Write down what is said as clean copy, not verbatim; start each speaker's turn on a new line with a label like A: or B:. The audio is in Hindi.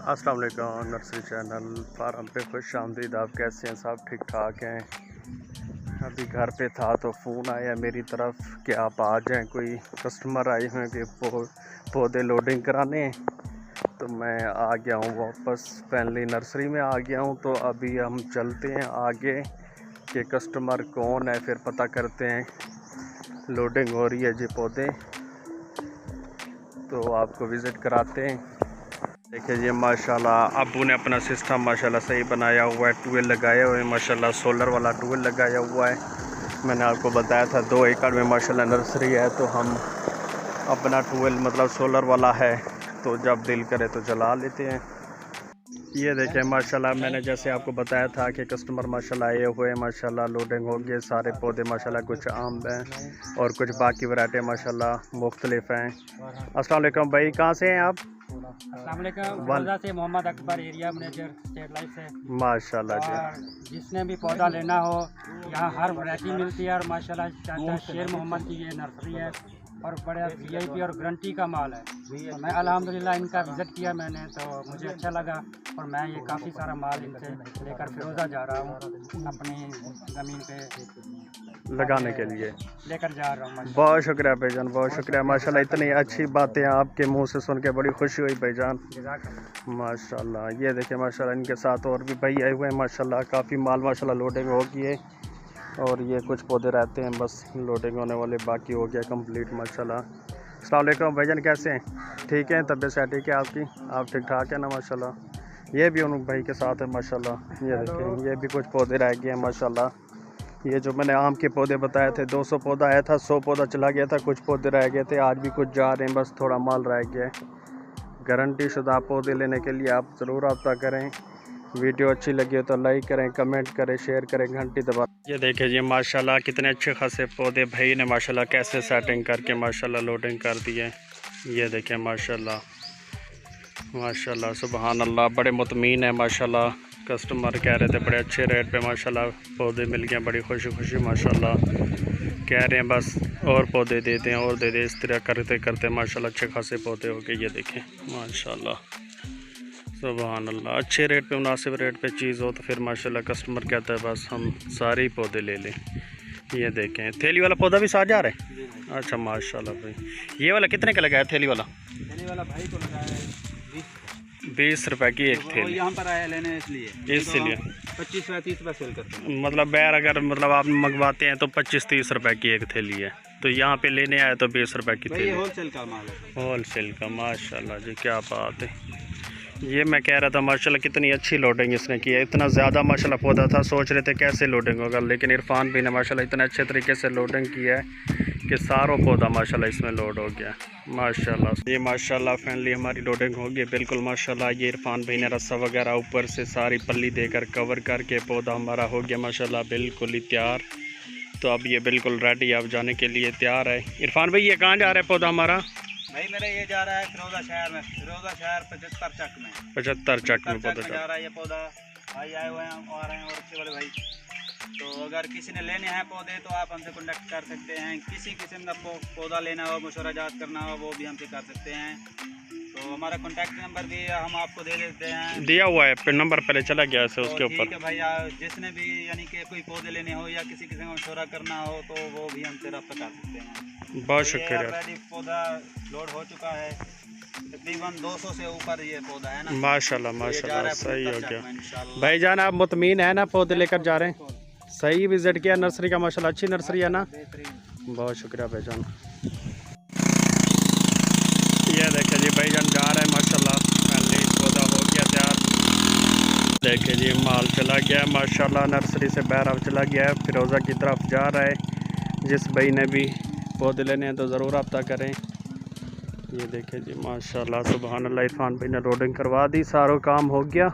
A: अस्सलाम वालेकुम नर्सरी चैनल फार्म पे खुश आमदीद। आप कैसे हैं? सब ठीक ठाक हैं? अभी घर पे था तो फ़ोन आया मेरी तरफ कि आप आ जाएं, कोई कस्टमर आए हैं कि पौधे लोडिंग कराने। तो मैं आ गया हूँ वापस फैमिली नर्सरी में आ गया हूँ। तो अभी हम चलते हैं आगे कि कस्टमर कौन है, फिर पता करते हैं। लोडिंग हो रही है जी पौधे, तो आपको विज़िट कराते हैं। देखिए ये माशाल्लाह अब्बू ने अपना सिस्टम माशाल्लाह सही बनाया हुआ है। ट्यूबवेल लगाए हुए हैं माशाल्लाह, सोलर वाला ट्यूबवेल लगाया हुआ है। मैंने आपको बताया था 2 एकड़ में माशाल्लाह नर्सरी है, तो हम अपना ट्यूबवेल मतलब सोलर वाला है, तो जब दिल करे तो चला लेते हैं। ये देखें माशाल्लाह, मैंने जैसे आपको बताया था कि कस्टमर माशाल्लाह आए हुए हैं माशाल्लाह, लोडिंग हो गई। सारे पौधे माशाल्लाह, कुछ आम हैं और कुछ बाकी वैरायटी माशाल्लाह मुख्तलिफ हैं। अस्सलाम वालेकुम भाई, कहाँ से हैं आप?
B: अस्सलामुअलैकुम से Mohammad Akbar, area manager state life से।
A: माशाल्लाह जी।
B: और जिसने भी पौधा लेना हो यहाँ हर वैरायटी मिलती है। और माशाल्लाह चाचा शेर मोहम्मद की ये नर्सरी है और बड़ा VIP और गारंटी का माल है। तो मैं अल्हम्दुलिल्लाह इनका विज़िट किया मैंने, तो मुझे अच्छा लगा और मैं ये काफ़ी सारा माल इनसे लेकर फिरोज़ा जा रहा हूँ, अपनी ज़मीन पे
A: लगाने के लिए
B: लेकर जा रहा हूँ।
A: बहुत शुक्रिया भाईजान, बहुत शुक्रिया माशाल्लाह। इतनी अच्छी बातें आपके मुंह से सुन के बड़ी खुशी हुई भाईजान माशाल्लाह। ये देखिए माशाल्लाह, इनके साथ और भी भाई आए हुए हैं माशाल्लाह। काफ़ी माल माशाल्लाह लोडिंग हो गई है और ये कुछ पौधे रहते हैं बस लोडिंग होने वाले, बाकी हो गया कंप्लीट माशाल्लाह। अस्सलाम वालेकुम भाईजान, कैसे हैं? ठीक है, तबीयत से ठीक है आपकी? आप ठीक ठाक है ना माशाल्लाह। ये भी उन भाई के साथ है माशाल्लाह। ये देखें, ये भी कुछ पौधे रह गए हैं माशाल्लाह। ये जो मैंने आम के पौधे बताए थे, 200 पौधा आया था, 100 पौधा चला गया था, कुछ पौधे रह गए थे। आज भी कुछ जा रहे हैं, बस थोड़ा माल रह गया है। गारंटी शुदा पौधे लेने के लिए आप ज़रूर रब्ता करें। वीडियो अच्छी लगी हो तो लाइक करें, कमेंट करें, शेयर करें, घंटी दबा। ये देखिए जी माशाल्लाह, कितने अच्छे खासे पौधे भाई ने माशाल्लाह कैसे सेटिंग करके माशाल्लाह लोडिंग कर दिए। ये देखें माशाल्लाह माशाल्लाह, सुबहान अल्लाह, बड़े मुतमीन है माशाल्लाह। कस्टमर कह रहे थे बड़े अच्छे रेट पे माशाल्लाह पौधे मिल गए, बड़ी खुशी खुशी माशाल्लाह कह रहे हैं बस और पौधे दे दें और दे दें। इस तरह करते करते माशाल्लाह अच्छे खासे पौधे हो गए। ये देखें माशाल्लाह, सुभान अल्लाह, अच्छे रेट पे मुनासिब रेट पे चीज़ हो तो फिर माशाल्लाह कस्टमर कहता है बस हम सारे ही पौधे ले लें। ये देखें थैली वाला पौधा भी साथ जा रहा है। अच्छा माशाल्लाह भाई, ये वाला कितने का लगाया? थैली वाला
B: भाई को लगाया है
A: 20 रुपए की एक थैली।
B: यहाँ पर आया लेने इसलिए 25 या 30 रुपये सेल करते हैं।
A: मतलब बैर अगर मतलब आप मंगवाते हैं तो 25-30 रुपए की एक थैली है, तो यहाँ पे लेने आए तो 20 रुपए की थैली।
B: होलसेल का माल है,
A: होलसेल का। माशाल्लाह जी, क्या बात है। ये मैं कह रहा था माशाल्लाह कितनी अच्छी लोडिंग इसने की है। इतना ज़्यादा माशाल्लाह पौधा था, सोच रहे थे कैसे लोडिंग होगा, लेकिन इरफान भी ने माशाल्लाह इतने अच्छे तरीके से लोडिंग की है कि सारों पौधा माशाल्लाह इसमें लोड हो गया माशाल्लाह। ये माशाल्लाह फाइनली हमारी लोडिंग हो गई बिल्कुल माशाल्लाह। ये इरफान भाई ने रस्सा वगैरह ऊपर से सारी पल्ली देकर कवर करके पौधा हमारा हो गया माशाल्लाह बिल्कुल ही तैयार। तो अब ये बिल्कुल रेडी अब जाने के लिए तैयार है। इरफान भाई ये कहाँ जा रहा है पौधा हमारा?
B: भाई मेरा ये जा रहा है फिरोजा शहर में, फिरोजा शहर 75 चक में,
A: 75 चक में पौधा
B: जा रहा है। ये पौधा भाई आए हुए हैं आ रहे हैं और अच्छे वाले भाई। तो अगर किसी ने लेने हैं पौधे तो आप हमसे कॉन्टेक्ट कर सकते हैं। किसी किस्म का पौधा लेना हो, मशवराजात करना हो, वो भी हमसे कर सकते हैं। तो हमारा कॉन्टैक्ट नंबर भी हम आपको दे देते हैं, दिया
A: हुआ है फिर नंबर पहले चला गया है उसके ऊपर।
B: ठीक है भाई, जिसने भी यानी कि कोई पौधे लेने हो या किसी किस्म का मशवरा करना हो तो वो भी हमसे रब्ता कर सकते हैं।
A: बहुत शुक्रिया।
B: ऑलरेडी पौधा लोड हो चुका है, तकरीबन 200 से ऊपर ये पौधा है ना
A: माशाल्लाह माशाल्लाह, सही हो गया भाईजान। आप मुतमीन है ना पौधे लेकर जा रहे हैं? सही विजिट किया नर्सरी का माशाल्लाह, अच्छी नर्सरी है ना? बहुत शुक्रिया भाईजान। ये देखे जी भाईजान जा रहे हैं माशाल्लाह, पहले पौधा हो गया तैयार। देखे जी माल चला गया माशाल्लाह, नर्सरी से बाहर अब चला गया है, फिरोज़ा की तरफ जा रहा है। जिस भाई ने भी पौधे लेने हैं तो ज़रूर रब्ता करें। ये देखे जी माशाल्लाह, सुभान अल्लाह, इरफान भाई ने लोडिंग करवा दी, सारा काम हो गया।